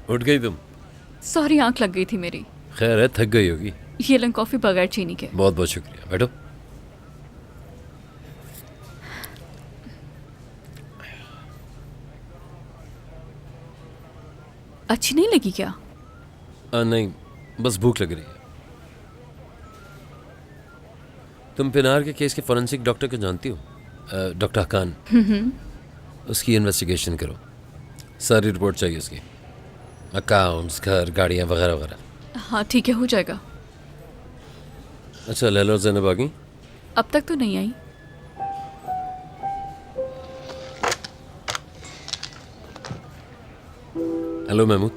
उठ गई तुम? सॉरी, आंख लग गई थी मेरी। खैर है, थक गई होगी। ये लें कॉफी बगैर चीनी के। बहुत बहुत शुक्रिया, बैठो। अच्छी नहीं लगी क्या? नहीं, बस भूख लग रही है। तुम पिनार के केस के फॉरेंसिक डॉक्टर को जानती हो? डॉक्टर खान। उसकी इन्वेस्टिगेशन करो, सारी रिपोर्ट चाहिए उसकी, अकाउंट्स, घर, गाड़ियाँ वगैरह वगैरह। हाँ ठीक है, हो जाएगा। अच्छा, लैला और ज़ैनब आ गई? अब तक तो नहीं आई। हेलो महमूद,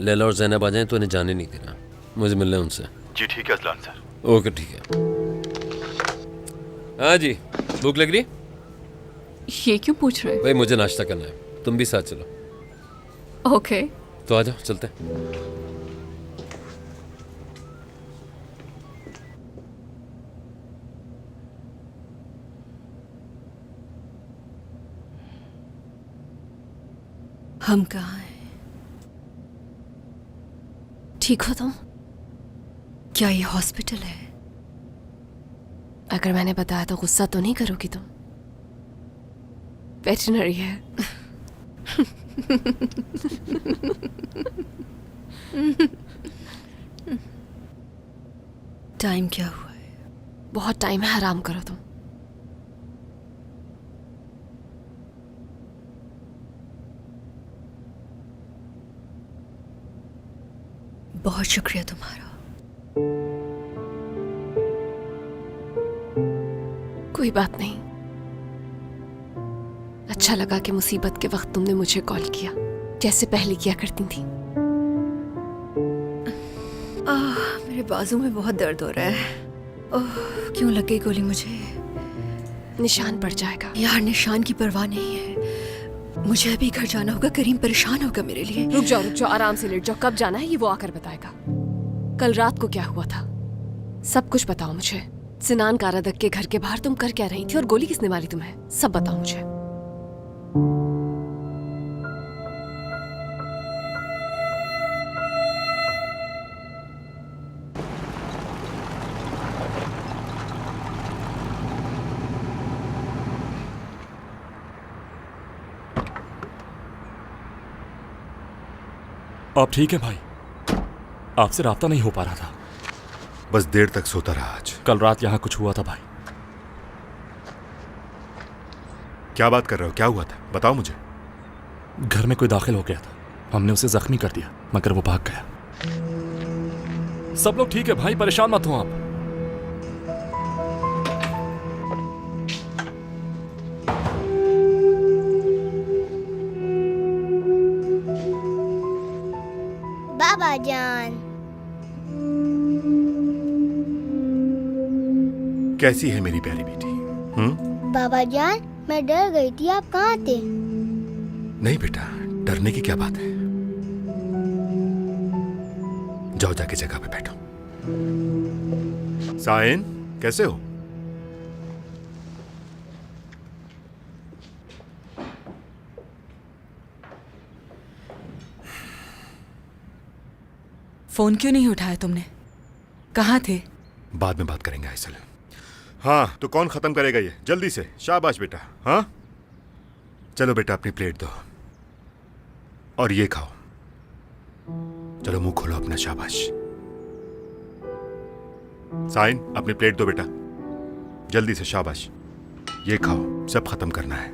लैला और ज़ैनब आ जाएं तो इन्हें जाने नहीं देना, मुझे मिलना है उनसे। जी ठीक है अजलान सर। ओके ठीक है। हाँ जी, भूख लग रही? ये क्यों पूछ रहे? भाई मुझे नाश्ता करना है, तुम भी साथ चलो। ओके। तो आ जाओ, चलते हैं। हम कहाँ हैं? ठीक हो तुम? क्या ये हॉस्पिटल है? अगर मैंने बताया तो गुस्सा तो नहीं करोगी तुम? वेटरनरी है। टाइम क्या हुआ है? बहुत टाइम है, आराम करो तुम। बहुत शुक्रिया तुम्हारा। कोई बात नहीं, अच्छा लगा कि मुसीबत के वक्त तुमने मुझे कॉल किया, जैसे पहले किया करती थी। मेरे बाजू में बहुत दर्द हो रहा है। ओह, क्यों लग गई गोली मुझे? निशान पड़ जाएगा। यार निशान की परवाह नहीं है, मुझे अभी घर जाना होगा। करीम परेशान होगा मेरे लिए। रुक जाओ, आराम से लेट जाओ। कब जाना है ये वो आकर बताएगा। कल रात को क्या हुआ था सब कुछ बताओ मुझे। सिनान कारादक के घर के बाहर तुम कर क्या रही थी और गोली किसने मारी तुम्हें, सब बताओ मुझे। आप ठीक है भाई? आपसे राब्ता नहीं हो पा रहा था। बस देर तक सोता रहा आज। कल रात यहाँ कुछ हुआ था भाई। क्या बात कर रहे हो? क्या हुआ था बताओ मुझे। घर में कोई दाखिल हो गया था, हमने उसे जख्मी कर दिया मगर वो भाग गया। सब लोग ठीक है भाई, परेशान मत हो आप। बाबा जान, कैसी है मेरी प्यारी बेटी? बाबा जान मैं डर गई थी, आप कहाँ थे? नहीं बेटा, डरने की क्या बात है। जाओ जाके जगह पे बैठो। साइन, कैसे हो? फोन क्यों नहीं उठाया तुमने? कहाँ थे? बाद में बात करेंगे आइसल। हाँ तो कौन खत्म करेगा ये? जल्दी से, शाबाश बेटा। हाँ चलो बेटा, अपनी प्लेट दो और ये खाओ। चलो मुंह खोलो अपना, शाबाश। साइन, अपनी प्लेट दो बेटा, जल्दी से, शाबाश। ये खाओ, सब खत्म करना है।